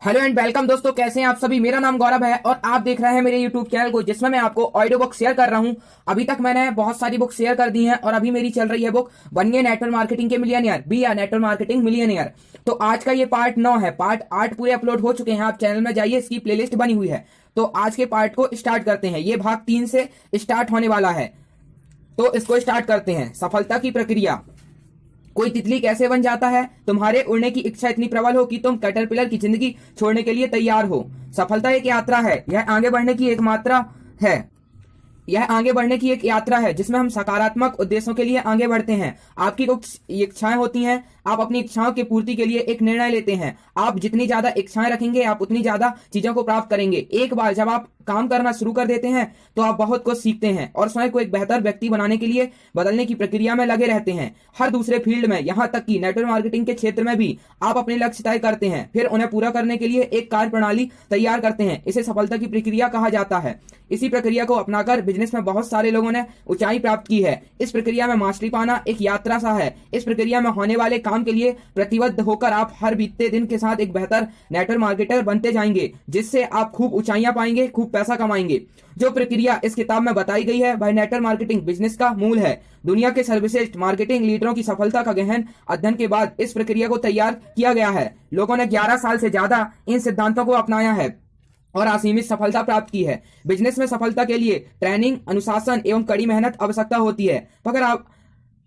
Hello and welcome दोस्तों, कैसे हैं आप सभी। मेरा नाम गौरव है और आप देख रहे हैं मेरे यूट्यूब चैनल को, जिसमें मैं आपको ऑडियो बुक शेयर कर रहा हूं। अभी तक मैंने बहुत सारी बुक शेयर कर दी हैं और अभी मेरी चल रही है बुक बनिए नेटवर्क मार्केटिंग के मिलियनियर, बी या नेटवर्क मार्केटिंग मिलियनियर। तो आज का ये पार्ट 9 है। पार्ट 8 पूरे अपलोड हो चुके हैं, आप चैनल में जाइए, इसकी प्लेलिस्ट बनी हुई है। तो आज के पार्ट को स्टार्ट करते हैं। ये भाग 3 से स्टार्ट होने वाला है, तो इसको स्टार्ट करते हैं। सफलता की प्रक्रिया। कोई तितली कैसे बन जाता है? तुम्हारे उड़ने की इच्छा इतनी प्रबल हो कि तुम कैटरपिलर की जिंदगी छोड़ने के लिए तैयार हो। सफलता एक यात्रा है, यह आगे बढ़ने की एक मात्रा है। यह आगे बढ़ने की एक यात्रा है जिसमें हम सकारात्मक उद्देश्यों के लिए आगे बढ़ते हैं। आपकी कुछ इच्छाएं होती हैं, आप अपनी इच्छाओं की पूर्ति के लिए एक निर्णय लेते हैं। आप जितनी ज्यादा इच्छाएं रखेंगे, आप उतनी ज्यादा चीजों को प्राप्त करेंगे। एक बार जब आप काम करना शुरू कर देते हैं तो आप बहुत कुछ सीखते हैं और स्वयं को एक बेहतर व्यक्ति बनाने के लिए बदलने की प्रक्रिया में लगे रहते हैं। हर दूसरे फील्ड में, यहाँ तक कि नेटवर्क मार्केटिंग के क्षेत्र में भी आप अपने लक्ष्य तय करते हैं, फिर उन्हें पूरा करने के लिए एक कार्य प्रणाली तैयार करते हैं। इसे सफलता की प्रक्रिया कहा जाता है। इसी प्रक्रिया को अपनाकर बिजनेस में बहुत सारे लोगों ने ऊंचाई प्राप्त की है। इस प्रक्रिया में मास्टरी पाना एक यात्रा सा है। इस प्रक्रिया में होने वाले काम के लिए प्रतिबद्ध होकर आप हर बीतते दिन के साथ एक बेहतर नेटवर्क मार्केटर बनते जाएंगे, जिससे आप खूब ऊंचाइयां पाएंगे, खूब पैसा कमाएंगे। जो प्रक्रिया इस किताब में बताई गई है वह नेटवर्क मार्केटिंग बिजनेस का मूल है। दुनिया के सर्वश्रेष्ठ मार्केटिंग लीडरों की सफलता का गहन अध्ययन के बाद इस प्रक्रिया को तैयार किया गया है। लोगों ने 11 साल से ज्यादा इन सिद्धांतों को अपनाया है और असीमित सफलता प्राप्त की है। बिजनेस में सफलता के लिए ट्रेनिंग, अनुशासन एवं कड़ी मेहनत आवश्यकता होती है।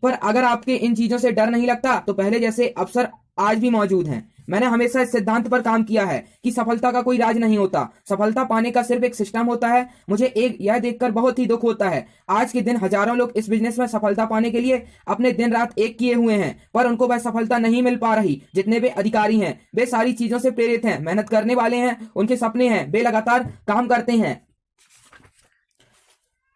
पर अगर आपके इन चीजों से डर नहीं लगता तो पहले जैसे अवसर आज भी मौजूद हैं। मैंने हमेशा इस सिद्धांत पर काम किया है कि सफलता का कोई राज नहीं होता, सफलता पाने का सिर्फ एक सिस्टम होता है। मुझे यह देखकर बहुत ही दुख होता है, आज के दिन हजारों लोग इस बिजनेस में सफलता पाने के लिए अपने दिन रात एक किए हुए हैं, पर उनको वह सफलता नहीं मिल पा रही। जितने वे अधिकारी हैं वे सारी चीजों से प्रेरित हैं, मेहनत करने वाले हैं, उनके सपने हैं, वे लगातार काम करते हैं,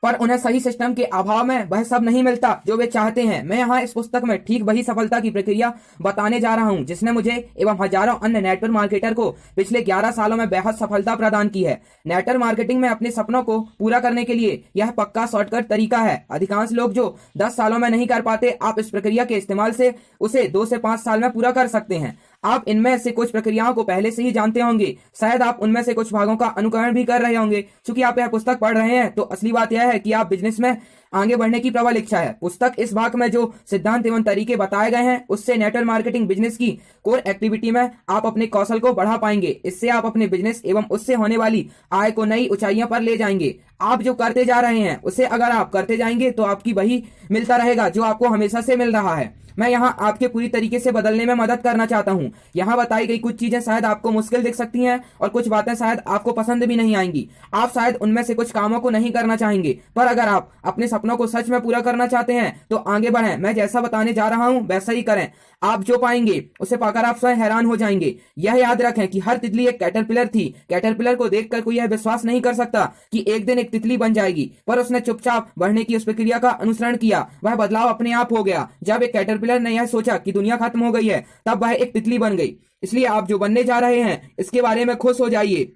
पर उन्हें सही सिस्टम के अभाव में वह सब नहीं मिलता जो वे चाहते हैं। मैं यहाँ इस पुस्तक में ठीक वही सफलता की प्रक्रिया बताने जा रहा हूँ जिसने मुझे एवं हजारों अन्य नेटवर्क मार्केटर को पिछले 11 सालों में बेहद सफलता प्रदान की है। नेटवर्क मार्केटिंग में अपने सपनों को पूरा करने के लिए यह पक्का शॉर्टकट तरीका है। अधिकांश लोग जो 10 सालों में नहीं कर पाते, आप इस प्रक्रिया के इस्तेमाल से उसे 2 से 5 साल में पूरा कर सकते हैं। आप इनमें से कुछ प्रक्रियाओं को पहले से ही जानते होंगे, शायद आप उनमें से कुछ भागों का अनुकरण भी कर रहे होंगे। चूंकि आप यह पुस्तक पढ़ रहे हैं तो असली बात यह है कि आप बिजनेस में आगे बढ़ने की प्रबल इच्छा है। पुस्तक इस भाग में जो सिद्धांत एवं तरीके बताए गए हैं उससे नेटवर्क मार्केटिंग बिजनेस की कोर एक्टिविटी में आप अपने कौशल को बढ़ा पाएंगे। इससे आप अपने बिजनेस एवं उससे होने वाली आय को नई ऊंचाइयों पर ले जाएंगे। आप जो करते जा रहे हैं उसे अगर आप करते जाएंगे तो आपकी वही मिलता रहेगा जो आपको हमेशा से मिल रहा है। मैं यहाँ आपके पूरी तरीके से बदलने में मदद करना चाहता हूँ। यहाँ बताई गई कुछ चीजें शायद आपको मुश्किल दिख सकती हैं और कुछ बातें शायद आपको पसंद भी नहीं आएंगी। आप शायद उनमें से कुछ कामों को नहीं करना चाहेंगे, पर अगर आप अपने सपनों को सच में पूरा करना चाहते हैं तो आगे बढ़ें। मैं जैसा बताने जा रहा हूँ वैसा ही करें। आप जो पाएंगे उसे पाकर आप स्वयं हैरान हो जाएंगे। यह याद रखें कि हर तितली एक कैटरपिलर थी। कैटरपिलर को देखकर कोई यह विश्वास नहीं कर सकता कि एक दिन एक तितली बन जाएगी, पर उसने चुपचाप बढ़ने की उस प्रक्रिया का अनुसरण किया। वह बदलाव अपने आप हो गया। जब एक कैटरपिलर ने यह सोचा कि दुनिया खत्म हो गई है, तब वह एक तितली बन गई। इसलिए आप जो बनने जा रहे हैं इसके बारे में खुश हो जाइए।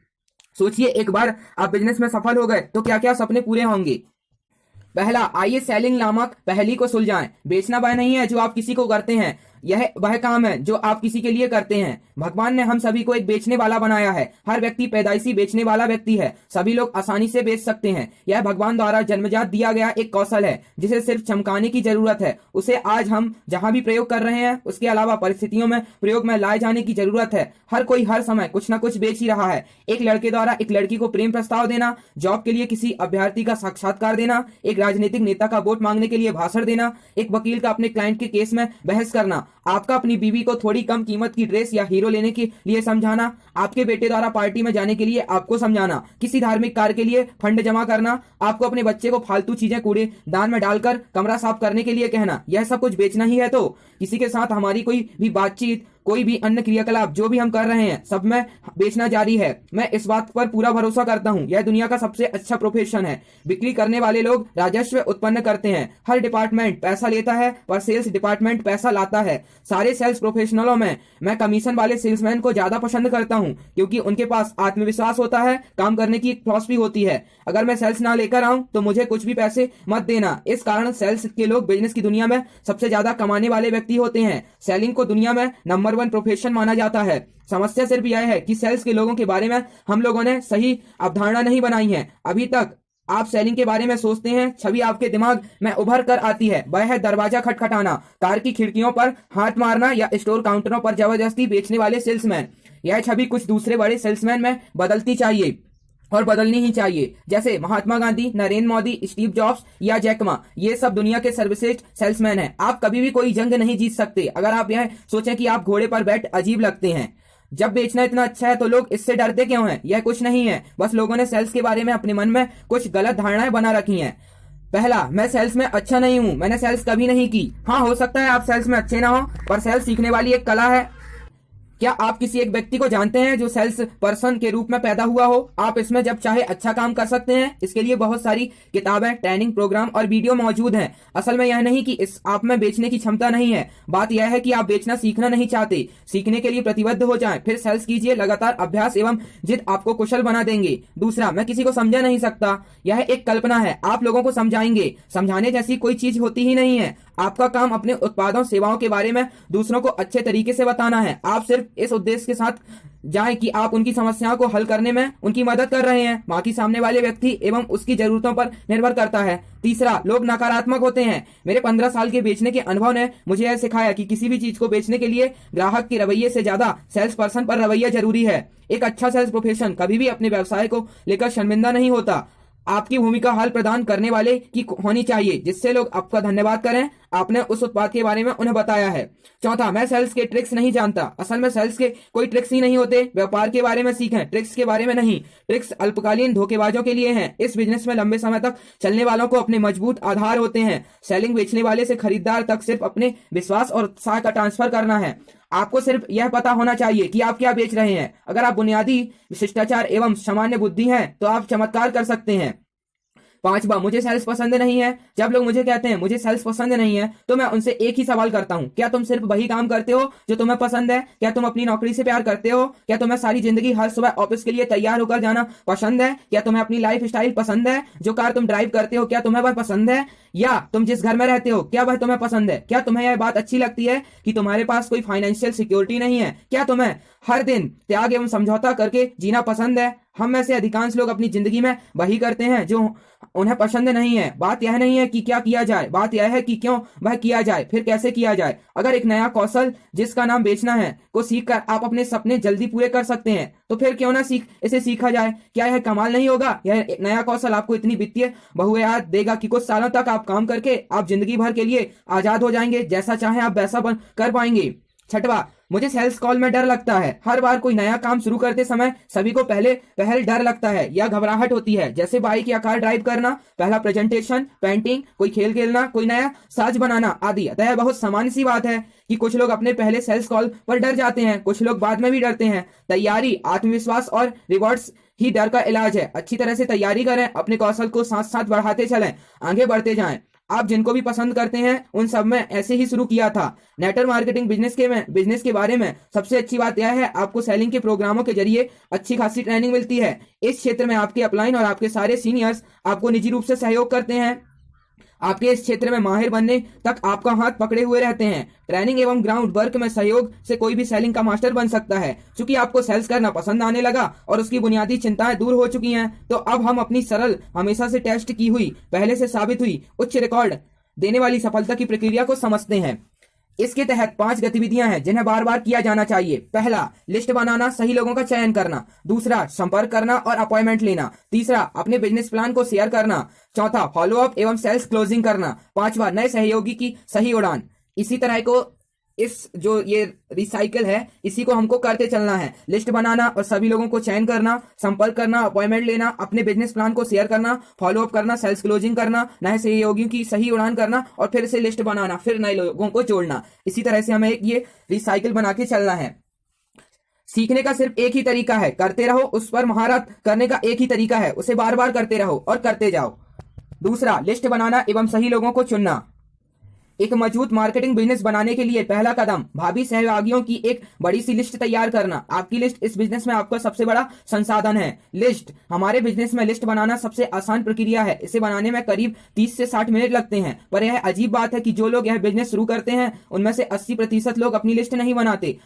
सोचिए, एक बार आप बिजनेस में सफल हो गए तो क्या क्या सपने पूरे होंगे। पहला, आइए सेलिंग नामक पहेली को सुलझाएं। बेचना वह नहीं है जो आप किसी को करते हैं, यह वह काम है जो आप किसी के लिए करते हैं। भगवान ने हम सभी को एक बेचने वाला बनाया है। हर व्यक्ति पैदाइशी बेचने वाला व्यक्ति है। सभी लोग आसानी से बेच सकते हैं। यह भगवान द्वारा जन्मजात दिया गया एक कौशल है जिसे सिर्फ चमकाने की जरूरत है। उसे आज हम जहां भी प्रयोग कर रहे हैं उसके अलावा परिस्थितियों में प्रयोग में लाए जाने की जरूरत है। हर कोई हर समय कुछ न कुछ बेच ही रहा है। एक लड़के द्वारा एक लड़की को प्रेम प्रस्ताव देना, जॉब के लिए किसी अभ्यर्थी का साक्षात्कार देना, एक राजनीतिक नेता का वोट मांगने के लिए भाषण देना, एक वकील का अपने क्लाइंट के केस में बहस करना, आपका अपनी बीवी को थोड़ी कम कीमत की ड्रेस या हीरो लेने के लिए समझाना, आपके बेटे द्वारा पार्टी में जाने के लिए आपको समझाना, किसी धार्मिक कार्य के लिए फंड जमा करना, आपको अपने बच्चे को फालतू चीजें कूड़े दान में डालकर कमरा साफ करने के लिए कहना, यह सब कुछ बेचना ही है। तो किसी के साथ हमारी कोई भी बातचीत, कोई भी अन्य क्रियाकलाप जो भी हम कर रहे हैं, सब में बेचना जारी है। मैं इस बात पर पूरा भरोसा करता हूँ, यह दुनिया का सबसे अच्छा प्रोफेशन है। बिक्री करने वाले लोग राजस्व उत्पन्न करते हैं। हर डिपार्टमेंट पैसा लेता है पर सेल्स डिपार्टमेंट पैसा लाता है। सारे सेल्स प्रोफेशनलों में मैं कमीशन वाले सेल्समैन को ज्यादा पसंद करता हूँ, क्योंकि उनके पास आत्मविश्वास होता है, काम करने की एक फिलॉसफी होती है। अगर मैं सेल्स ना लेकर आऊं तो मुझे कुछ भी पैसे मत देना। इस कारण सेल्स के लोग बिजनेस की दुनिया में सबसे ज्यादा कमाने वाले व्यक्ति होते हैं। सेलिंग को दुनिया में नंबर #1 प्रोफेशन माना जाता है। समस्या सिर्फ यह है कि सेल्स के लोगों के बारे में हम लोगों ने सही अवधारणा नहीं बनाई है। अभी तक आप सेलिंग के बारे में सोचते हैं, छवि आपके दिमाग में उभर कर आती है, वह है दरवाजा खटखटाना, कार की खिड़कियों पर हाथ मारना या स्टोर काउंटरों पर जबरदस्ती बेचने वाले सेल्समैन। यह छवि कुछ दूसरे बड़े सेल्समैन में बदलती चाहिए और बदलनी ही चाहिए, जैसे महात्मा गांधी, नरेंद्र मोदी, स्टीव जॉब्स या जैक मा। ये सब दुनिया के सर्वश्रेष्ठ सेल्समैन हैं। आप कभी भी कोई जंग नहीं जीत सकते अगर आप यह सोचें कि आप घोड़े पर बैठ अजीब लगते हैं। जब बेचना इतना अच्छा है तो लोग इससे डरते क्यों हैं? यह कुछ नहीं है, बस लोगों ने सेल्स के बारे में अपने मन में कुछ गलत धारणाएं बना रखी हैं। पहला, मैं सेल्स में अच्छा नहीं हूं, मैंने सेल्स कभी नहीं की। हाँ, हो सकता है आप सेल्स में अच्छे ना हो, पर सेल्स सीखने वाली एक कला है। क्या आप किसी एक व्यक्ति को जानते हैं जो सेल्स पर्सन के रूप में पैदा हुआ हो? आप इसमें जब चाहे अच्छा काम कर सकते हैं। इसके लिए बहुत सारी किताबें, ट्रेनिंग प्रोग्राम और वीडियो मौजूद हैं। असल में यह नहीं कि इस आप में बेचने की क्षमता नहीं है, बात यह है कि आप बेचना सीखना नहीं चाहते। सीखने के लिए प्रतिबद्ध हो जाएं, फिर सेल्स कीजिए। लगातार अभ्यास एवं जिद आपको कुशल बना देंगे। दूसरा, मैं किसी को समझा नहीं सकता, यह एक कल्पना है। आप लोगों को समझाएंगे, समझाने जैसी कोई चीज होती ही नहीं है। आपका काम अपने उत्पादों सेवाओं के बारे में दूसरों को अच्छे तरीके से बताना है। आप सिर्फ इस उद्देश्य के साथ जाएं कि आप उनकी समस्याओं को हल करने में उनकी मदद कर रहे हैं। बाकी सामने वाले व्यक्ति एवं उसकी जरूरतों पर निर्भर करता है। तीसरा, लोग नकारात्मक होते हैं। मेरे 15 साल के बेचने के अनुभव ने मुझे यह सिखाया कि किसी भी चीज को बेचने के लिए ग्राहक के रवैये से ज्यादा सेल्स पर्सन पर रवैया जरूरी है। एक अच्छा सेल्स प्रोफेशन कभी भी अपने व्यवसाय को लेकर शर्मिंदा नहीं होता। आपकी भूमिका हल प्रदान करने वाले की होनी चाहिए, जिससे लोग आपका धन्यवाद करें, आपने उस उत्पाद के बारे में उन्हें बताया है। चौथा, मैं सेल्स के ट्रिक्स नहीं जानता। असल में सेल्स के कोई ट्रिक्स ही नहीं होते। व्यापार के बारे में सीखें, ट्रिक्स के बारे में नहीं। ट्रिक्स अल्पकालीन धोखेबाजों के लिए हैं। इस बिजनेस में लंबे समय तक चलने वालों को अपने मजबूत आधार होते हैं। सेलिंग बेचने वाले से खरीदार तक सिर्फ अपने विश्वास और उत्साह का ट्रांसफर करना है। आपको सिर्फ यह पता होना चाहिए कि आप क्या बेच रहे हैं। अगर आप बुनियादी शिष्टाचार एवं सामान्य बुद्धि हैं तो आप चमत्कार कर सकते हैं। पांचवा, मुझे सेल्स पसंद नहीं है। जब लोग मुझे कहते हैं मुझे सेल्स पसंद नहीं है, तो मैं उनसे एक ही सवाल करता हूं, क्या तुम सिर्फ वही काम करते हो जो तुम्हें पसंद है? क्या तुम अपनी नौकरी से प्यार करते हो? क्या तुम्हें सारी जिंदगी हर सुबह ऑफिस के लिए तैयार होकर जाना पसंद है? क्या तुम्हें अपनी लाइफ स्टाइल पसंद है? जो कार तुम ड्राइव करते हो क्या तुम्हें वह पसंद है? या तुम जिस घर में रहते हो क्या वह तुम्हें पसंद है? क्या तुम्हें यह बात अच्छी लगती है कि तुम्हारे पास कोई फाइनेंशियल सिक्योरिटी नहीं है? क्या तुम्हें हर दिन त्याग एवं समझौता करके जीना पसंद है? हम में से अधिकांश लोग अपनी जिंदगी में वही करते हैं जो उन्हें पसंद नहीं है। बात यह नहीं है कि क्या किया जाए, बात यह है कि क्यों वह किया जाए, फिर कैसे किया जाए। अगर एक नया कौशल जिसका नाम बेचना है को सीखकर आप अपने सपने जल्दी पूरे कर सकते हैं, तो फिर क्यों ना इसे सीखा जाए। क्या यह कमाल नहीं होगा? यह नया कौशल आपको इतनी वित्तीय बहुआयात देगा कि कुछ सालों तक आप काम करके आप जिंदगी भर के लिए आजाद हो जाएंगे। जैसा चाहे आप वैसा कर पाएंगे। छठवा, मुझे सेल्स कॉल में डर लगता है। हर बार कोई नया काम शुरू करते समय सभी को पहल डर लगता है या घबराहट होती है, जैसे बाइक या कार ड्राइव करना, पहला प्रेजेंटेशन, पेंटिंग, कोई खेल खेलना, कोई नया साज बनाना आदि। अतः यह बहुत सामान्य सी बात है कि कुछ लोग अपने पहले सेल्स कॉल पर डर जाते हैं, कुछ लोग बाद में भी डरते हैं। तैयारी, आत्मविश्वास और रिवॉर्ड्स ही डर का इलाज है। अच्छी तरह से तैयारी करें, अपने कौशल को साथ साथ बढ़ाते चलें, आगे बढ़ते जाएं। आप जिनको भी पसंद करते हैं उन सब में ऐसे ही शुरू किया था। नेटवर्क मार्केटिंग बिजनेस के बारे में सबसे अच्छी बात यह है आपको सेलिंग के प्रोग्रामों के जरिए अच्छी खासी ट्रेनिंग मिलती है। इस क्षेत्र में आपके अपलाइन और आपके सारे सीनियर्स आपको निजी रूप से सहयोग करते हैं। आपके इस क्षेत्र में माहिर बनने तक आपका हाथ पकड़े हुए रहते हैं। ट्रेनिंग एवं ग्राउंड वर्क में सहयोग से कोई भी सेलिंग का मास्टर बन सकता है। चूंकि आपको सेल्स करना पसंद आने लगा और उसकी बुनियादी चिंताएं दूर हो चुकी हैं, तो अब हम अपनी सरल, हमेशा से टेस्ट की हुई, पहले से साबित हुई, उच्च रिकॉर्ड देने वाली सफलता की प्रक्रिया को समझते हैं। इसके तहत 5 गतिविधियां हैं जिन्हें बार बार किया जाना चाहिए। पहला, लिस्ट बनाना, सही लोगों का चयन करना। दूसरा, संपर्क करना और अपॉइंटमेंट लेना। तीसरा, अपने बिजनेस प्लान को शेयर करना। चौथा, फॉलोअप एवं सेल्स क्लोजिंग करना। पांचवा, नए सहयोगी की सही उड़ान। इसी तरह को इस जो ये रिसाइकिल है इसी को हमको करते चलना है। लिस्ट बनाना और सभी लोगों को चयन करना, संपर्क करना, अपॉइंटमेंट लेना, अपने बिजनेस प्लान को शेयर करना, फॉलोअप करना, सेल्स क्लोजिंग करना, नए सहयोगियों की सही उड़ान करना और फिर से लिस्ट बनाना, फिर नए लोगों को जोड़ना। इसी तरह से हमें ये रिसाइकिल बना के चलना है। सीखने का सिर्फ एक ही तरीका है, करते रहो। उस पर महारत करने का एक ही तरीका है, उसे बार बार करते रहो और करते जाओ। दूसरा, लिस्ट बनाना एवं सही लोगों को चुनना। एक मजबूत मार्केटिंग बिजनेस बनाने के लिए पहला कदम भावी सहयोगियों की एक बड़ी सी लिस्ट तैयार करना। आपकी लिस्ट इस बिजनेस में आपका सबसे बड़ा संसाधन है। लिस्ट हमारे बिजनेस में लिस्ट बनाना सबसे आसान प्रक्रिया है। इसे बनाने में करीब 30 से 60 मिनट लगते हैं। पर यह अजीब बात है कि जो लोग यह बिजनेस शुरू करते हैं उनमें से 80% लोग अपनी लिस्ट नहीं बनाते।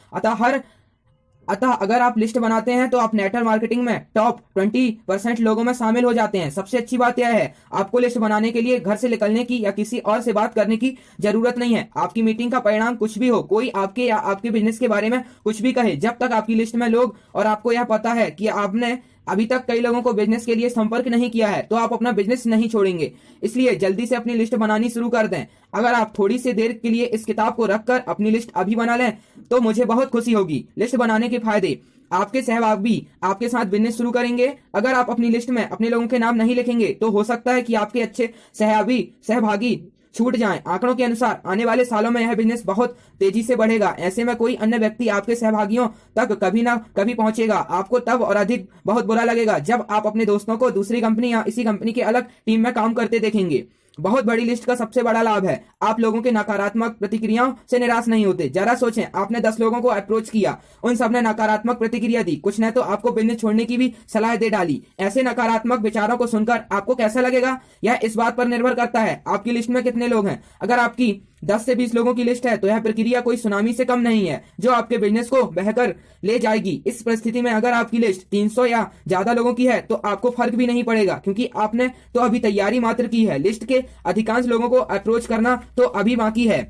अतः अगर आप लिस्ट बनाते हैं तो आप नेटवर्क मार्केटिंग में टॉप 20% लोगों में शामिल हो जाते हैं। सबसे अच्छी बात यह है, आपको लिस्ट बनाने के लिए घर से निकलने की या किसी और से बात करने की जरूरत नहीं है। आपकी मीटिंग का परिणाम कुछ भी हो, कोई आपके या आपके बिजनेस के बारे में कुछ भी कहे, जब तक आपकी लिस्ट में लोग और आपको यह पता है कि आपने अभी तक कई लोगों को बिजनेस के लिए संपर्क नहीं किया है, तो आप अपना बिजनेस नहीं छोड़ेंगे। इसलिए जल्दी से अपनी लिस्ट बनानी शुरू कर दें। अगर आप थोड़ी सी देर के लिए इस किताब को रखकर अपनी लिस्ट अभी बना लें तो मुझे बहुत खुशी होगी। लिस्ट बनाने के फायदे, आपके सहभागी भी आपके साथ बिजनेस शुरू करेंगे। अगर आप अपनी लिस्ट में अपने लोगों के नाम नहीं लिखेंगे तो हो सकता है कि आपके अच्छे सहभागी छूट जाएं। आंकड़ों के अनुसार आने वाले सालों में यह बिजनेस बहुत तेजी से बढ़ेगा। ऐसे में कोई अन्य व्यक्ति आपके सहभागियों तक कभी ना कभी पहुंचेगा। आपको तब और अधिक बहुत बुरा लगेगा जब आप अपने दोस्तों को दूसरी कंपनी या इसी कंपनी के अलग टीम में काम करते देखेंगे। बहुत बड़ी लिस्ट का सबसे बड़ा लाभ है, आप लोगों के नकारात्मक प्रतिक्रियाओं से निराश नहीं होते। जरा सोचें, आपने 10 लोगों को अप्रोच किया, उन सब ने नकारात्मक प्रतिक्रिया दी, कुछ ने तो आपको बिजनेस छोड़ने की भी सलाह दे डाली। ऐसे नकारात्मक विचारों को सुनकर आपको कैसा लगेगा? यह इस बात पर निर्भर करता है आपकी लिस्ट में कितने लोग हैं। अगर आपकी 10 से 20 लोगों की लिस्ट है तो यह प्रक्रिया कोई सुनामी से कम नहीं है जो आपके बिजनेस को बहकर ले जाएगी। इस परिस्थिति में अगर आपकी लिस्ट 300 या ज्यादा लोगों की है तो आपको फर्क भी नहीं पड़ेगा, क्योंकि आपने तो अभी तैयारी मात्र की है। लिस्ट के अधिकांश लोगों को अप्रोच करना तो अभी बाकी है।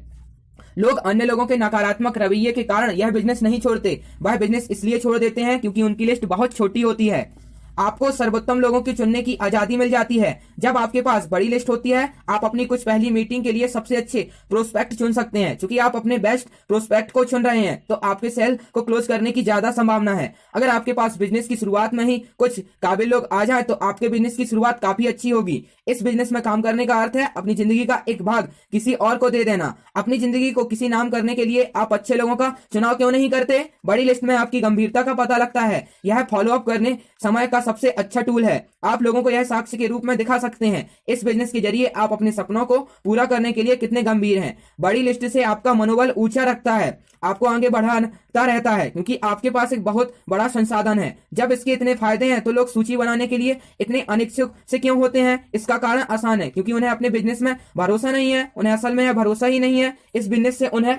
लोग अन्य लोगों के नकारात्मक रवैये के कारण यह बिजनेस नहीं छोड़ते, वह बिजनेस इसलिए छोड़ देते हैं क्योंकि उनकी लिस्ट बहुत छोटी होती है। आपको सर्वोत्तम लोगों की चुनने की आजादी मिल जाती है। जब आपके पास बड़ी लिस्ट होती है, आप अपनी कुछ पहली मीटिंग के लिए सबसे अच्छे प्रोस्पेक्ट चुन सकते हैं। क्योंकि आप अपने बेस्ट प्रोस्पेक्ट को चुन रहे हैं तो आपके सेल को क्लोज करने की ज्यादा संभावना है। अगर आपके पास बिजनेस की शुरुआत में ही कुछ काबिल लोग आ जाए तो आपके बिजनेस की शुरुआत काफी अच्छी होगी। इस बिजनेस में काम करने का अर्थ है अपनी जिंदगी का एक भाग किसी और को दे देना। अपनी जिंदगी को किसी नाम करने के लिए आप अच्छे लोगों का चुनाव क्यों नहीं करते? बड़ी लिस्ट में आपकी गंभीरता का पता लगता है। यह फॉलो अप करने समय का सबसे अच्छा टूल है। आप लोगों को यह साक्ष्य के रूप में दिखा सकते हैं इस बिजनेस के जरिए आप अपने सपनों को पूरा करने के लिए कितने गंभीर हैं। बड़ी लिस्ट से आपका मनोबल ऊंचा रखता है, आपको आगे बढ़ाता रहता है, क्योंकि आपके पास एक बहुत बड़ा संसाधन है। जब इसके इतने फायदे हैं तो लोग सूची बनाने के लिए इतने अनिच्छुक से क्यों होते हैं? इसका कारण आसान है, क्योंकि उन्हें अपने बिजनेस में भरोसा नहीं है। उन्हें असल में यह भरोसा ही नहीं है इस बिजनेस से उन्हें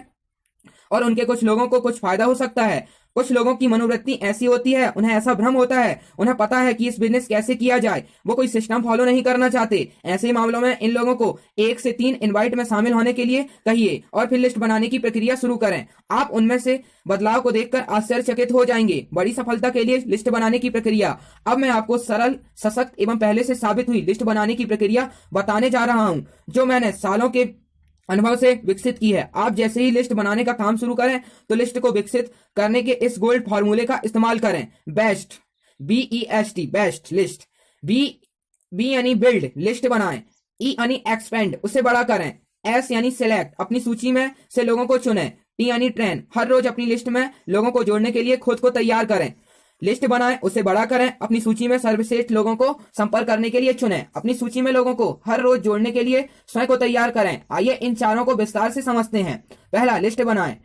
और उनके कुछ लोगों को कुछ फायदा हो सकता है। कुछ लोगों की मनोवृत्ति ऐसी होती है, उन्हें ऐसा भ्रम होता है, उन्हें पता है कि इस बिजनेस कैसे किया जाए, वो कोई सिस्टम फॉलो नहीं करना चाहते। ऐसे मामलों में इन लोगों को 1 से 3 इनवाइट में शामिल होने के लिए कहिए और फिर लिस्ट बनाने की प्रक्रिया शुरू करें। आप उनमें से बदलाव को देखकर आश्चर्यचकित हो जाएंगे। बड़ी सफलता के लिए लिस्ट बनाने की प्रक्रिया। अब मैं आपको सरल, सशक्त एवं पहले से साबित हुई लिस्ट बनाने की प्रक्रिया बताने जा रहा हूँ, जो मैंने सालों के अनुभव से विकसित की है। आप जैसे ही लिस्ट बनाने का काम शुरू करें तो लिस्ट को विकसित करने के इस गोल्ड फॉर्मूले का इस्तेमाल करें। Best, BEST, best list. B यानी बिल्ड, लिस्ट बनाएं। E यानी एक्सपेंड, उसे बड़ा करें। S यानी सिलेक्ट, अपनी सूची में से लोगों को चुनें। T यानी ट्रेन, हर रोज अपनी लिस्ट में लोगों को जोड़ने के लिए खुद को तैयार करें। लिस्ट बनाएं, उसे बड़ा करें, अपनी सूची में सर्वश्रेष्ठ लोगों को संपर्क करने के लिए चुनें। अपनी सूची में लोगों को हर रोज जोड़ने के लिए स्वयं को तैयार करें। आइए इन चारों को विस्तार से समझते हैं। पहला, लिस्ट बनाएं।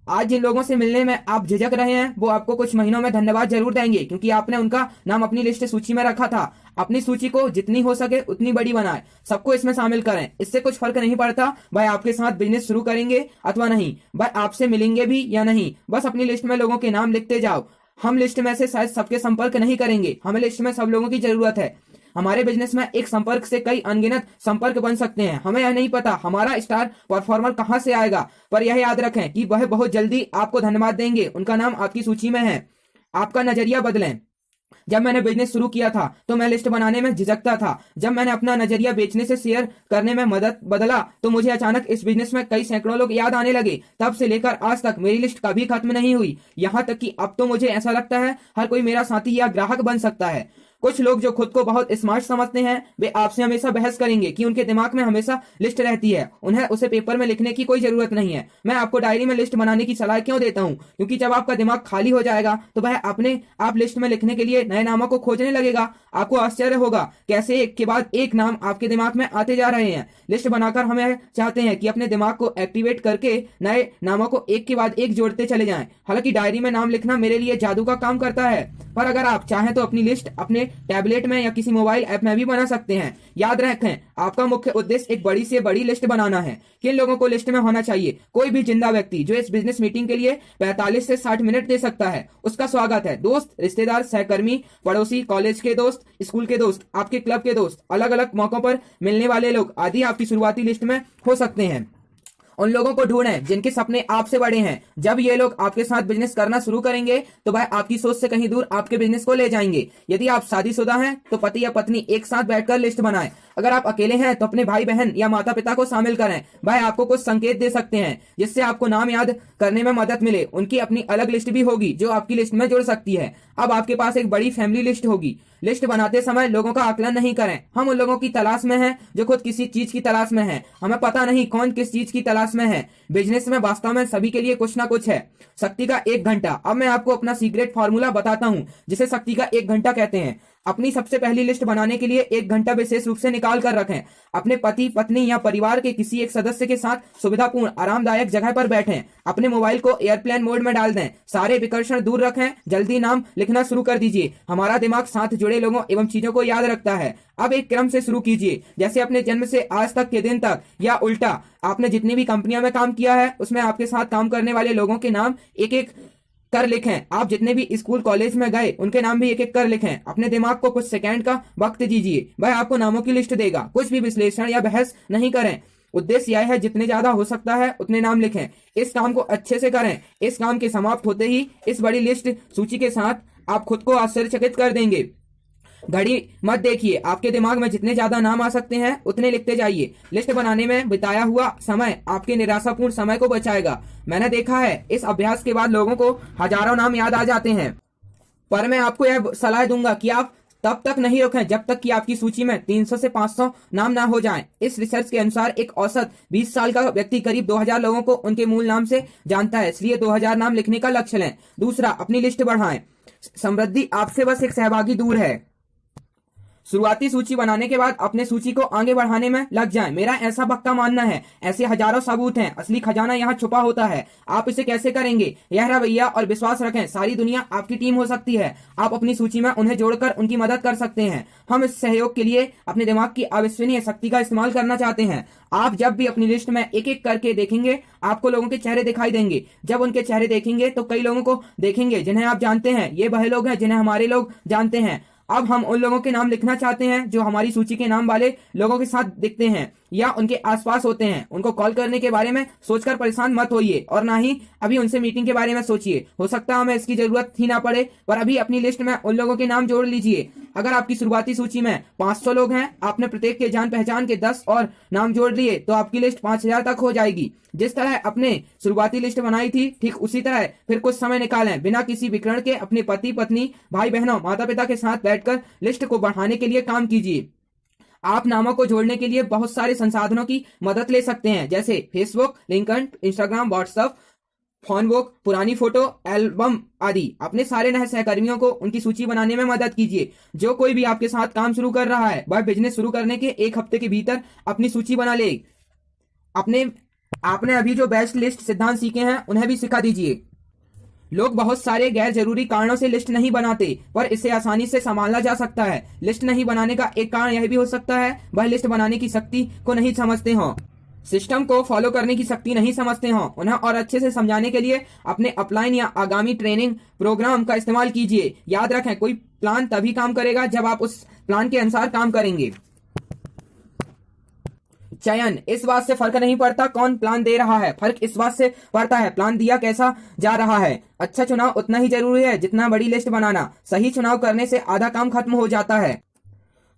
आज जिन लोगों से मिलने में आप झिझक रहे हैं वो आपको कुछ महीनों में धन्यवाद जरूर देंगे, क्योंकि आपने उनका नाम अपनी लिस्ट सूची में रखा था। अपनी सूची को जितनी हो सके उतनी बड़ी बनाएं, सबको इसमें शामिल करें। इससे कुछ फर्क नहीं पड़ता भाई आपके साथ बिजनेस शुरू करेंगे अथवा नहीं, भाई आपसे मिलेंगे भी या नहीं, बस अपनी लिस्ट में लोगों के नाम लिखते जाओ। हम लिस्ट में से शायद सबके संपर्क नहीं करेंगे, हमें लिस्ट में सब लोगों की जरूरत है। हमारे बिजनेस में एक संपर्क से कई अनगिनत संपर्क बन सकते हैं। हमें यह नहीं पता हमारा स्टार परफॉर्मर कहां से आएगा, पर यह याद रखें कि वह बहुत जल्दी आपको धन्यवाद देंगे। उनका नाम आपकी सूची में है। आपका नजरिया बदलें। जब मैंने बिजनेस शुरू किया था तो मैं लिस्ट बनाने में झिझकता था। जब मैंने अपना नजरिया बेचने से शेयर करने में मदद बदला तो मुझे अचानक इस बिजनेस में कई सैकड़ों लोग याद आने लगे। तब से लेकर आज तक मेरी लिस्ट कभी खत्म नहीं हुई। यहाँ तक कि अब तो मुझे ऐसा लगता है हर कोई मेरा साथी या ग्राहक बन सकता है। कुछ लोग जो खुद को बहुत स्मार्ट समझते हैं वे आपसे हमेशा बहस करेंगे कि उनके दिमाग में हमेशा लिस्ट रहती है, उन्हें उसे पेपर में लिखने की कोई जरूरत नहीं है। मैं आपको डायरी में लिस्ट बनाने की सलाह क्यों देता हूँ? क्योंकि जब आपका दिमाग खाली हो जाएगा तो वह अपने आप लिस्ट में लिखने के लिए नए नामों को खोजने लगेगा। आपको आश्चर्य होगा कैसे एक के बाद एक नाम आपके दिमाग में आते जा रहे हैं। लिस्ट बनाकर हमें चाहते हैं कि अपने दिमाग को एक्टिवेट करके नए नामों को एक के बाद एक जोड़ते चले जाएं। हालांकि डायरी में नाम लिखना मेरे लिए जादू का काम करता है, पर अगर आप चाहें तो अपनी लिस्ट अपने टैबलेट में या किसी मोबाइल ऐप में भी बना सकते हैं। याद रखें, आपका मुख्य उद्देश्य एक बड़ी से बड़ी लिस्ट बनाना है। किन लोगों को लिस्ट में होना चाहिए? कोई भी जिंदा व्यक्ति जो इस बिजनेस मीटिंग के लिए 45 से 60 मिनट दे सकता है, उसका स्वागत है। दोस्त, रिश्तेदार, सहकर्मी, पड़ोसी, कॉलेज के दोस्त, स्कूल के दोस्त, आपके क्लब के दोस्त, अलग अलग मौकों पर मिलने वाले लोग आदि आपकी शुरुआती लिस्ट में हो सकते हैं। उन लोगों को ढूंढें जिनके सपने आपसे बड़े हैं। जब ये लोग आपके साथ बिजनेस करना शुरू करेंगे तो वह आपकी सोच से कहीं दूर आपके बिजनेस को ले जाएंगे। यदि आप शादीशुदा हैं तो पति या पत्नी एक साथ बैठकर लिस्ट बनाएं। अगर आप अकेले हैं तो अपने भाई बहन या माता पिता को शामिल करें। वह आपको कुछ संकेत दे सकते हैं जिससे आपको नाम याद करने में मदद मिले। उनकी अपनी अलग लिस्ट भी होगी जो आपकी लिस्ट में जुड़ सकती है। अब आपके पास एक बड़ी फैमिली लिस्ट होगी। लिस्ट बनाते समय लोगों का आकलन नहीं करें। हम उन लोगों की तलाश में हैं जो खुद किसी चीज की तलाश में हैं। हमें पता नहीं कौन किस चीज की तलाश में है। बिजनेस में वास्तव में सभी के लिए कुछ ना कुछ है। शक्ति का 1 घंटा। अब मैं आपको अपना सीक्रेट फॉर्मूला बताता हूँ जिसे शक्ति का 1 घंटा कहते हैं। अपनी सबसे पहली लिस्ट बनाने के लिए 1 घंटा विशेष रूप से निकाल कर रखें। अपने पति, पत्नी या परिवार के किसी एक सदस्य के साथ सुविधापूर्ण आरामदायक जगह पर बैठें। अपने मोबाइल को एयरप्लेन मोड में डाल दें। सारे विकर्षण दूर रखें। जल्दी नाम लिखना शुरू कर दीजिए। हमारा दिमाग साथ जुड़े लोगों एवं चीजों को याद रखता है। अब एक क्रम से शुरू कीजिए, जैसे अपने जन्म से आज तक के दिन तक, या उल्टा, आपने जितनी भी कंपनियों में काम किया है उसमें आपके साथ काम करने वाले लोगों के नाम एक एक कर लिखें। आप जितने भी स्कूल कॉलेज में गए उनके नाम भी एक एक कर लिखें। अपने दिमाग को कुछ सेकंड का वक्त दीजिए, वह आपको नामों की लिस्ट देगा। कुछ भी विश्लेषण या बहस नहीं करें। उद्देश्य यह है जितने ज्यादा हो सकता है उतने नाम लिखें। इस काम को अच्छे से करें। इस काम के समाप्त होते ही इस बड़ी लिस्ट सूची के साथ आप खुद को आश्चर्यचकित कर देंगे। घड़ी मत देखिए। आपके दिमाग में जितने ज्यादा नाम आ सकते हैं उतने लिखते जाइए। लिस्ट बनाने में बिताया हुआ समय आपके निराशापूर्ण समय को बचाएगा। मैंने देखा है इस अभ्यास के बाद लोगों को हजारों नाम याद आ जाते हैं। पर मैं आपको यह सलाह दूंगा कि आप तब तक नहीं रोकें जब तक कि आपकी सूची में 300 से 500 नाम ना हो जाएं। इस रिसर्च के अनुसार एक औसत 20 साल का व्यक्ति करीब 2000 लोगों को उनके मूल नाम से जानता है, इसलिए 2000 नाम लिखने का लक्ष्य लें। दूसरा, अपनी लिस्ट बढ़ाएं। समृद्धि आपसे बस एक सहभागी दूर है। शुरुआती सूची बनाने के बाद अपने सूची को आगे बढ़ाने में लग जाएं। मेरा ऐसा पक्का मानना है। ऐसे हजारों सबूत हैं। असली खजाना यहाँ छुपा होता है। आप इसे कैसे करेंगे? यह रवैया और विश्वास रखें। सारी दुनिया आपकी टीम हो सकती है। आप अपनी सूची में उन्हें जोड़कर उनकी मदद कर सकते हैं। हम इस सहयोग के लिए अपने दिमाग की अविश्वसनीय शक्ति का इस्तेमाल करना चाहते हैं। आप जब भी अपनी लिस्ट में एक एक करके देखेंगे आपको लोगों के चेहरे दिखाई देंगे। जब उनके चेहरे देखेंगे तो कई लोगों को देखेंगे जिन्हें आप जानते हैं। ये वह लोग हैं जिन्हें हमारे लोग जानते हैं। अब हम उन लोगों के नाम लिखना चाहते हैं जो हमारी सूची के नाम वाले लोगों के साथ दिखते हैं या उनके आसपास होते हैं। उनको कॉल करने के बारे में सोचकर परेशान मत होइए और ना ही अभी उनसे मीटिंग के बारे में सोचिए। हो सकता है हमें इसकी जरूरत ही ना पड़े, पर अभी अपनी लिस्ट में उन लोगों के नाम जोड़ लीजिए। अगर आपकी शुरुआती सूची में 500 लोग हैं, आपने प्रत्येक के जान पहचान के 10 और नाम जोड़ लिए तो आपकी लिस्ट 5000 तक हो जाएगी। जिस तरह अपने शुरुआती लिस्ट बनाई थी ठीक उसी तरह फिर कुछ समय निकालें। बिना किसी विकर्ण के अपने पति, पत्नी, भाई बहनों, माता पिता के साथ बैठकर लिस्ट को बढ़ाने के लिए काम कीजिए। आप नामों को जोड़ने के लिए बहुत सारे संसाधनों की मदद ले सकते हैं, जैसे Facebook, LinkedIn, Instagram, WhatsApp, phonebook, पुरानी फोटो एल्बम आदि। अपने सारे नए सहकर्मियों को उनकी सूची बनाने में मदद कीजिए। जो कोई भी आपके साथ काम शुरू कर रहा है वह बिजनेस शुरू करने के 1 हफ्ते के भीतर अपनी सूची बना ले। आपने अभी जो बेस्ट लिस्ट सिद्धांत सीखे हैं उन्हें भी सिखा दीजिए। लोग बहुत सारे गैर जरूरी कारणों से लिस्ट नहीं बनाते, पर इसे आसानी से संभाला जा सकता है। लिस्ट नहीं बनाने का एक कारण यह भी हो सकता है वह लिस्ट बनाने की शक्ति को नहीं समझते हों, सिस्टम को फॉलो करने की शक्ति नहीं समझते हों। उन्हें और अच्छे से समझाने के लिए अपने अपलाइन या आगामी ट्रेनिंग प्रोग्राम का इस्तेमाल कीजिए। याद रखें, कोई प्लान तभी काम करेगा जब आप उस प्लान के अनुसार काम करेंगे। चयन, इस बात से फर्क नहीं पड़ता कौन प्लान दे रहा है, फर्क इस बात से पड़ता है प्लान दिया कैसा जा रहा है। अच्छा चुनाव उतना ही जरूरी है जितना बड़ी लिस्ट बनाना। सही चुनाव करने से आधा काम खत्म हो जाता है।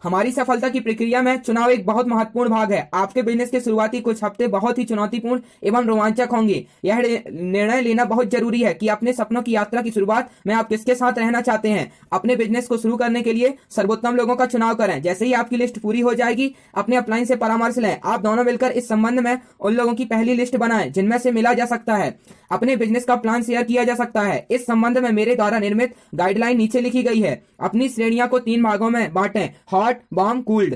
हमारी सफलता की प्रक्रिया में चुनाव एक बहुत महत्वपूर्ण भाग है। आपके बिजनेस के शुरुआती कुछ हफ्ते बहुत ही चुनौतीपूर्ण एवं रोमांचक होंगे। यह निर्णय लेना बहुत जरूरी है कि अपने सपनों की यात्रा की शुरुआत में आप किसके साथ रहना चाहते हैं। अपने बिजनेस को शुरू करने के लिए सर्वोत्तम लोगों का चुनाव करें। जैसे ही आपकी लिस्ट पूरी हो जाएगी, अपने अपलाइन से परामर्श लें। आप दोनों मिलकर इस संबंध में उन लोगों की पहली लिस्ट बनाएं जिनमें से मिला जा सकता है। अपने बिजनेस का प्लान शेयर किया जा सकता है। इस संबंध में मेरे द्वारा निर्मित गाइडलाइन नीचे लिखी गई है। अपनी श्रेणियों को 3 भागों में बांटें: हॉट, वार्म, कूल्ड।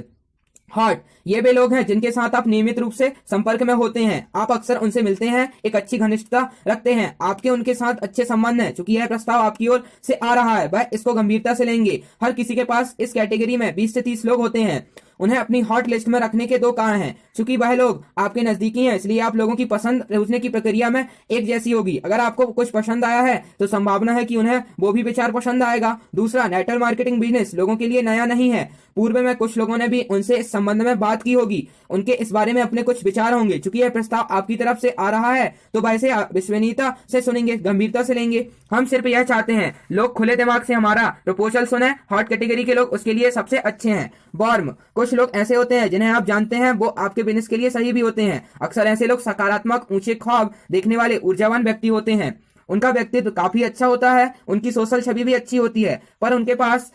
हॉट, ये वे लोग हैं जिनके साथ आप नियमित रूप से संपर्क में होते हैं। आप अक्सर उनसे मिलते हैं, एक अच्छी घनिष्ठता रखते हैं, आपके उनके साथ अच्छे संबंध हैं। चूंकि यह प्रस्ताव आपकी ओर से आ रहा है, वह इसको गंभीरता से लेंगे। हर किसी के पास इस कैटेगरी में 20 से 30 लोग होते हैं। उन्हें अपनी हॉट लिस्ट में रखने के 2 कारण हैं। चूंकि वह लोग आपके नजदीकी हैं, इसलिए आप लोगों की पसंद पूछने की प्रक्रिया में एक जैसी होगी। अगर आपको कुछ पसंद आया है तो संभावना है कि उन्हें वो भी विचार पसंद आएगा। दूसरा, नेटवर्क मार्केटिंग बिजनेस लोगों के लिए नया नहीं है। पूर्व में कुछ लोगों ने भी उनसे इस संबंध में बात की होगी। उनके इस बारे में अपने कुछ विचार होंगे। चूंकि यह प्रस्ताव आपकी तरफ से आ रहा है तो वह इसे विश्वसनीयता से सुनेंगे, गंभीरता से लेंगे। हम सिर्फ यह चाहते हैं लोग खुले दिमाग से हमारा प्रपोजल सुने। हॉट कैटेगरी के लोग उसके लिए सबसे अच्छे हैं। वार्म, कुछ लोग ऐसे होते हैं जिन्हें आप जानते हैं, वो आपके बिजनेस के लिए सही भी होते हैं। अक्सर ऐसे लोग सकारात्मक, ऊंचे ख्वाब देखने वाले ऊर्जावान व्यक्ति होते हैं। उनका व्यक्तित्व काफी अच्छा होता है, उनकी सोशल छवि भी अच्छी होती है, पर उनके पास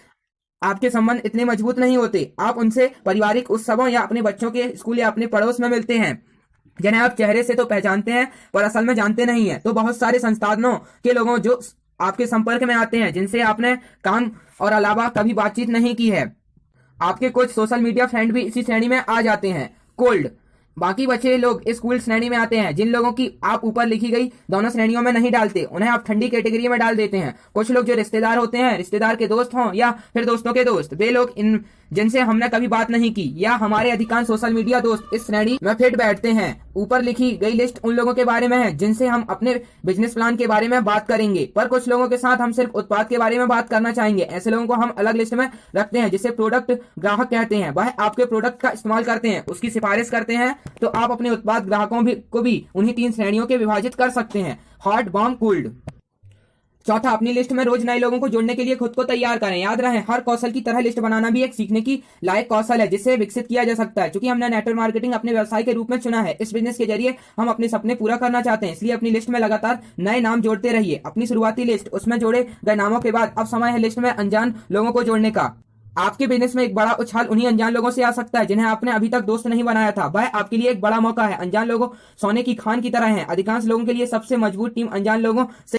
आपके संबंध इतने मजबूत नहीं होते। आप उनसे पारिवारिक उत्सवों या अपने बच्चों के स्कूल या अपने पड़ोस में मिलते हैं, जिन्हें आप चेहरे से तो पहचानते हैं पर असल में जानते नहीं है। तो बहुत सारे संस्थानों के लोगों जो आपके संपर्क में आते हैं, जिनसे आपने काम और अलावा कभी बातचीत नहीं की है। आपके कुछ सोशल मीडिया फ्रेंड भी इसी श्रेणी में आ जाते हैं। कोल्ड, बाकी बचे लोग इस कूल श्रेणी में आते हैं। जिन लोगों की आप ऊपर लिखी गई दोनों श्रेणियों में नहीं डालते, उन्हें आप ठंडी कैटेगरी में डाल देते हैं। कुछ लोग जो रिश्तेदार होते हैं, रिश्तेदार के दोस्त हों या फिर दोस्तों के दोस्त, वे लोग जिनसे हमने कभी बात नहीं की, या हमारे अधिकांश सोशल मीडिया दोस्त इस श्रेणी में फिट बैठते हैं। ऊपर लिखी गई लिस्ट उन लोगों के बारे में है जिनसे हम अपने बिजनेस प्लान के बारे में बात करेंगे, पर कुछ लोगों के साथ हम सिर्फ उत्पाद के बारे में बात करना चाहेंगे। ऐसे लोगों को हम अलग लिस्ट में रखते हैं, जिसे प्रोडक्ट ग्राहक कहते हैं। वह आपके प्रोडक्ट का इस्तेमाल करते हैं, उसकी सिफारिश करते हैं, तो आप अपने उत्पाद ग्राहकों को भी उन्हीं 3 श्रेणियों के विभाजित कर सकते हैं: हॉट, वार्म, कूल्ड। चौथा, अपनी लिस्ट में रोज नए लोगों को जोड़ने के लिए खुद को तैयार करें। याद रहे, हर कौशल की तरह लिस्ट बनाना भी एक सीखने की लायक कौशल है जिसे विकसित किया जा सकता है। क्योंकि हमने नेटवर्क मार्केटिंग अपने व्यवसाय के रूप में चुना है, इस बिजनेस के जरिए हम अपने सपने पूरा करना चाहते हैं। इसलिए अपनी लिस्ट में लगातार नए नाम जोड़ते रहिए। अपनी शुरुआती लिस्ट, उसमें जोड़े गए नामों के बाद अब समय है लिस्ट में अनजान लोगों को जोड़ने का। आपके बिजनेस में एक बड़ा उछाल उन्हीं अनजान लोगों से आ सकता है जिन्हें आपने अभी तक दोस्त नहीं बनाया था। वह आपके लिए एक बड़ा मौका है। अनजान लोगों सोने की खान की तरह हैं। अधिकांश लोगों के लिए सबसे मजबूत टीम अनजान लोगों से।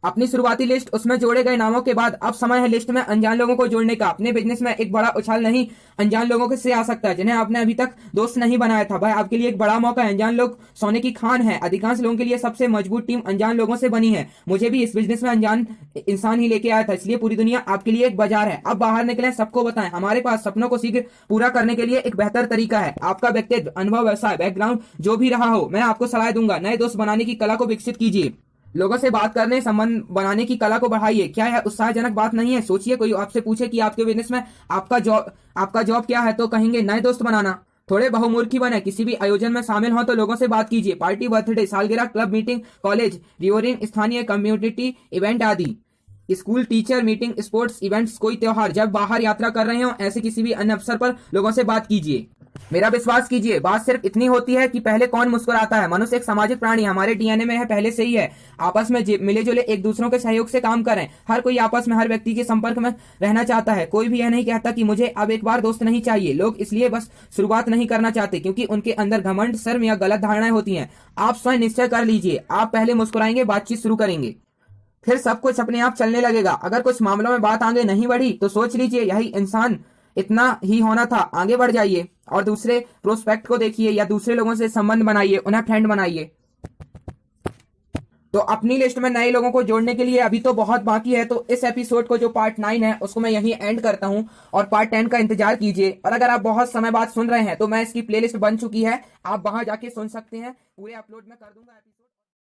अपनी शुरुआती लिस्ट, उसमें जोड़े गए नामों के बाद अब समय है लिस्ट में अनजान लोगों को जोड़ने का। अपने बिजनेस में एक बड़ा उछाल नहीं अनजान लोगों से आ सकता है जिन्हें आपने अभी तक दोस्त नहीं बनाया था। वह आपके लिए एक बड़ा मौका है। अनजान लोग सोने की खान है। अधिकांश लोगों के लिए सबसे मजबूत टीम अनजान लोगों से बनी है। मुझे भी इस बिजनेस में अनजान इंसान ही लेके आया था, इसलिए पूरी दुनिया आपके लिए एक बाजार है। अब बाहर निकलें, सबको बताएं, हमारे पास सपनों को शीघ्र पूरा करने के लिए एक बेहतर तरीका है। आपका व्यक्तित्व, अनुभव, व्यवसाय बैकग्राउंड जो भी रहा हो, मैं आपको सलाह दूंगा। नए दोस्त बनाने की कला को विकसित कीजिए। लोगों से बात करने, संबंध बनाने की कला को बढ़ाइए। क्या यह उत्साहजनक बात नहीं है? सोचिए, कोई आपसे पूछे कि आपके बिजनेस में आपका जॉब क्या है, तो कहेंगे नए दोस्त बनाना। थोड़े बहुमुखी बने। किसी भी आयोजन में शामिल हो तो लोगों से बात कीजिए। पार्टी, बर्थडे, सालगिरह, क्लब मीटिंग, कॉलेज रियूनियन, स्थानीय कम्युनिटी इवेंट आदि, school teacher meeting, sports events, कोई त्योहार, जब बाहर यात्रा कर रहे हो, ऐसे किसी भी अन्य अवसर पर लोगों से बात कीजिए। मेरा विश्वास कीजिए, बात सिर्फ इतनी होती है कि पहले कौन मुस्कुराता है। मनुष्य एक सामाजिक प्राणी, हमारे डीएनए में है, पहले से ही है। आपस में मिले जुले एक दूसरों के सहयोग से काम करें। हर कोई आपस में हर व्यक्ति के संपर्क में रहना चाहता है। कोई भी यह नहीं कहता कि मुझे अब एक बार दोस्त नहीं चाहिए। लोग इसलिए बस शुरुआत नहीं करना चाहते क्योंकि उनके अंदर घमंड, शर्म या गलत धारणाएं होती हैं। आप स्वयं निश्चय कर लीजिए, आप पहले मुस्कुराएंगे, बातचीत शुरू करेंगे, फिर सब कुछ अपने आप चलने लगेगा। अगर कुछ मामलों में बात आगे नहीं बढ़ी तो सोच लीजिए यही इंसान इतना ही होना था। आगे बढ़ जाइए और दूसरे प्रोस्पेक्ट को देखिए या दूसरे लोगों से संबंध बनाइए, उन्हें फ्रेंड बनाइए। तो अपनी लिस्ट में नए लोगों को जोड़ने के लिए अभी तो बहुत बाकी है। तो इस एपिसोड को जो पार्ट 9 है उसको मैं यहीं एंड करता हूं और पार्ट 10 का इंतजार कीजिए। और अगर आप बहुत समय बाद सुन रहे हैं तो मैं इसकी प्लेलिस्ट बन चुकी है, आप वहां जाके सुन सकते हैं। पूरे अपलोड में कर दूंगा एपिसोड।